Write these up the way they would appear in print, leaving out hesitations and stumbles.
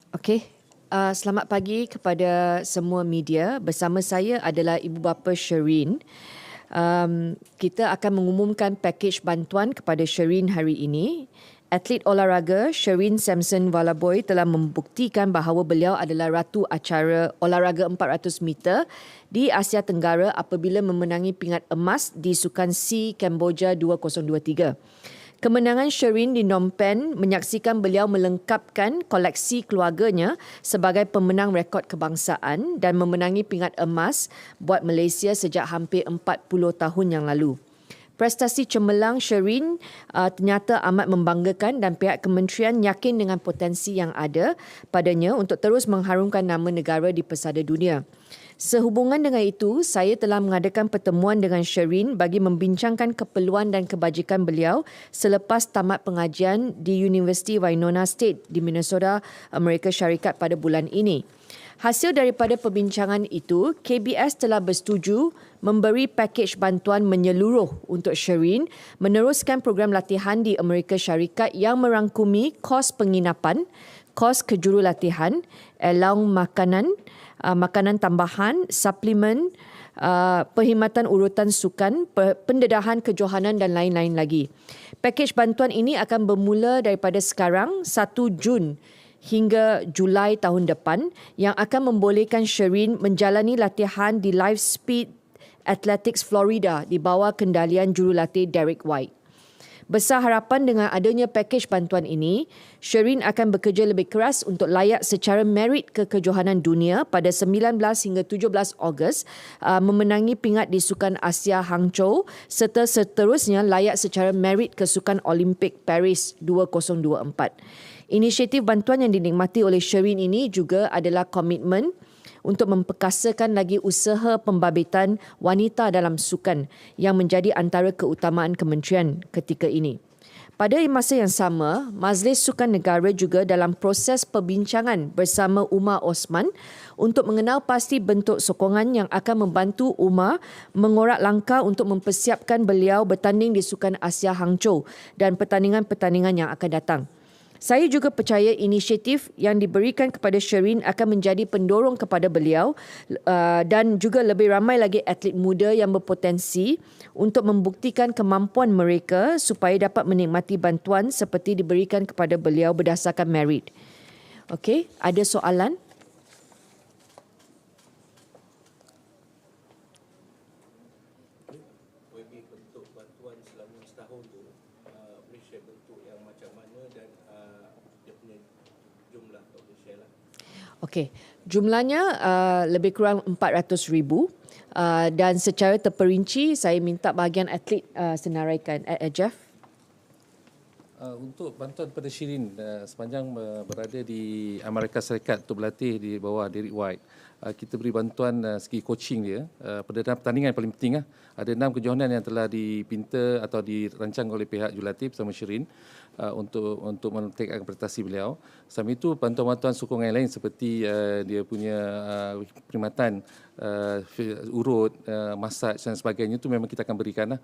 Okey. Selamat pagi kepada semua media. Bersama saya adalah Ibu Bapa Shereen. Kita akan mengumumkan pakej bantuan kepada Shereen hari ini. Atlet olahraga Shereen Samson Valaboy telah membuktikan bahawa beliau adalah ratu acara olahraga 400 meter di Asia Tenggara apabila memenangi pingat emas di Sukan SEA Kamboja 2023. Kemenangan Shereen di Phnom Penh menyaksikan beliau melengkapkan koleksi keluarganya sebagai pemenang rekod kebangsaan dan memenangi pingat emas buat Malaysia sejak hampir 40 tahun yang lalu. Prestasi cemerlang Shereen ternyata amat membanggakan dan pihak kementerian yakin dengan potensi yang ada padanya untuk terus mengharumkan nama negara di pesada dunia. Sehubungan dengan itu, saya telah mengadakan pertemuan dengan Shereen bagi membincangkan keperluan dan kebajikan beliau selepas tamat pengajian di University Winona State di Minnesota, Amerika Syarikat pada bulan ini. Hasil daripada perbincangan itu, KBS telah bersetuju memberi pakej bantuan menyeluruh untuk Shereen meneruskan program latihan di Amerika Syarikat yang merangkumi kos penginapan, kos kejurulatihan, allowance makanan tambahan, suplemen, perkhidmatan urutan sukan, pendedahan kejohanan dan lain-lain lagi. Pakej bantuan ini akan bermula daripada sekarang 1 Jun hingga Julai tahun depan yang akan membolehkan Shereen menjalani latihan di Live Speed Athletics Florida di bawah kendalian jurulatih Derek White. Besar harapan dengan adanya pakej bantuan ini, Shereen akan bekerja lebih keras untuk layak secara merit ke kejohanan dunia pada 19 hingga 17 Ogos, memenangi pingat di Sukan Asia Hangzhou serta seterusnya layak secara merit ke Sukan Olimpik Paris 2024. Inisiatif bantuan yang dinikmati oleh Shereen ini juga adalah komitmen untuk memperkasakan lagi usaha pembabitan wanita dalam sukan yang menjadi antara keutamaan kementerian ketika ini. Pada masa yang sama, Majlis Sukan Negara juga dalam proses perbincangan bersama Umar Osman untuk mengenal pasti bentuk sokongan yang akan membantu Umar mengorak langkah untuk mempersiapkan beliau bertanding di Sukan Asia Hangzhou dan pertandingan-pertandingan yang akan datang. Saya juga percaya inisiatif yang diberikan kepada Shereen akan menjadi pendorong kepada beliau dan juga lebih ramai lagi atlet muda yang berpotensi untuk membuktikan kemampuan mereka supaya dapat menikmati bantuan seperti diberikan kepada beliau berdasarkan merit. Okey, ada soalan? Okey, jumlahnya lebih kurang 400,000 dan secara terperinci saya minta bahagian atlet senaraikan. Jeff? Untuk bantuan pada Shereen sepanjang berada di Amerika Syarikat untuk berlatih di bawah Derek White, kita beri bantuan segi coaching dia pada dalam pertandingan yang paling penting. Ada 6 kejohanan yang telah dipinta atau dirancang oleh pihak jurulatih bersama Shereen untuk meningkatkan prestasi beliau. Selain itu, bantuan-bantuan sokongan yang lain seperti dia punya perkhidmatan urut, masaj dan sebagainya itu memang kita akan berikan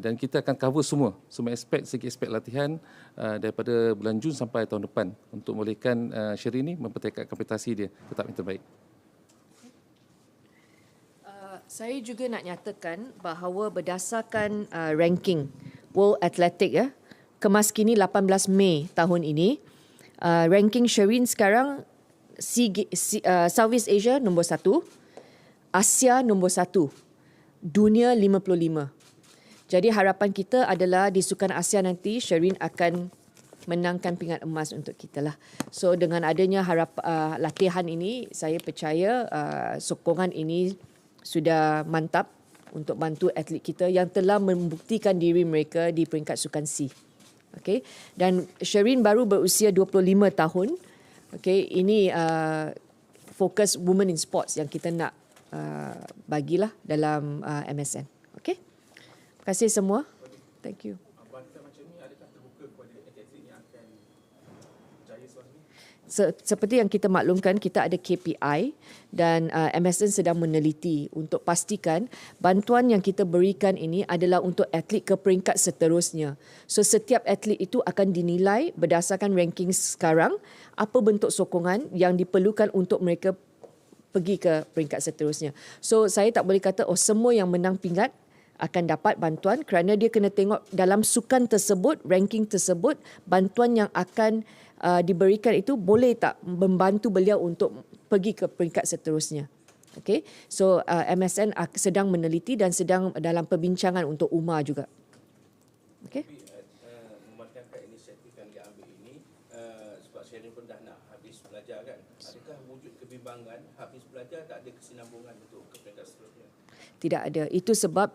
dan kita akan cover semua segi aspek latihan daripada bulan Jun sampai tahun depan untuk membolehkan Shereen ini mempertingkatkan prestasi dia tetap yang terbaik. Saya juga nak nyatakan bahawa berdasarkan ranking World Athletic kemaskini 18 Mei tahun ini, ranking Shereen sekarang Southeast Asia nombor 1, Asia nombor 1, dunia 55. Jadi harapan kita adalah di Sukan Asia nanti Shereen akan menangkan pingat emas untuk kita lah. So dengan adanya latihan ini, saya percaya sokongan ini sudah mantap untuk bantu atlet kita yang telah membuktikan diri mereka di peringkat Sukan SEA. Okay. Dan Shereen baru berusia 25 tahun. Okay. Ini fokus women in sports yang kita nak bagilah dalam MSN. Okay. Terima kasih semua. Thank you. seperti yang kita maklumkan, kita ada KPI dan MSN sedang meneliti untuk pastikan bantuan yang kita berikan ini adalah untuk atlet ke peringkat seterusnya. So setiap atlet itu akan dinilai berdasarkan ranking sekarang, apa bentuk sokongan yang diperlukan untuk mereka pergi ke peringkat seterusnya. So saya tak boleh kata semua yang menang pingat akan dapat bantuan, kerana dia kena tengok dalam sukan tersebut, ranking tersebut, bantuan yang akan diberikan itu boleh tak membantu beliau untuk pergi ke peringkat seterusnya. Okay? So MSN sedang meneliti dan sedang dalam perbincangan untuk UMA juga. Okay? Memandangkan inisiatif yang diambil ini, sebab Sherin pun dah nak habis belajar kan, adakah wujud kebimbangan habis belajar tak ada kesinambungan untuk ke peringkat seterusnya? Tidak ada. Itu sebab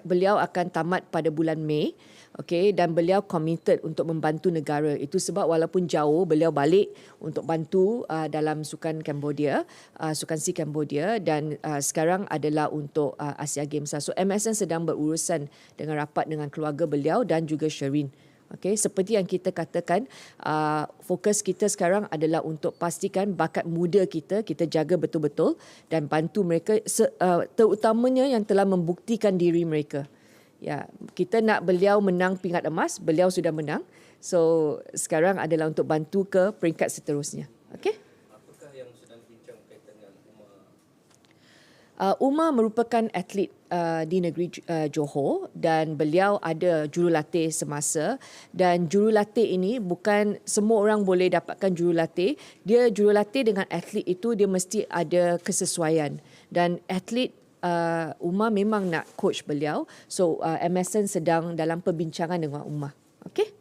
beliau akan tamat pada bulan Mei, okay, dan beliau committed untuk membantu negara. Itu sebab walaupun jauh, beliau balik untuk bantu dalam Sukan Cambodia, Sukan SEA Cambodia, dan sekarang adalah untuk Asia Games. So MSN sedang berurusan dengan rapat dengan keluarga beliau dan juga Sherin. Okay, seperti yang kita katakan, fokus kita sekarang adalah untuk pastikan bakat muda kita jaga betul-betul dan bantu mereka, terutamanya yang telah membuktikan diri mereka. Ya, kita nak beliau menang pingat emas, beliau sudah menang. So sekarang adalah untuk bantu ke peringkat seterusnya. Okay? Apakah yang sedang bincang berkaitan dengan UMA? Umar merupakan atlet di negeri Johor dan beliau ada jurulatih semasa, dan jurulatih ini bukan semua orang boleh dapatkan jurulatih. Dia jurulatih dengan atlet itu dia mesti ada kesesuaian, dan atlet Umar memang nak coach beliau. So MSN sedang dalam perbincangan dengan Umar. Okey?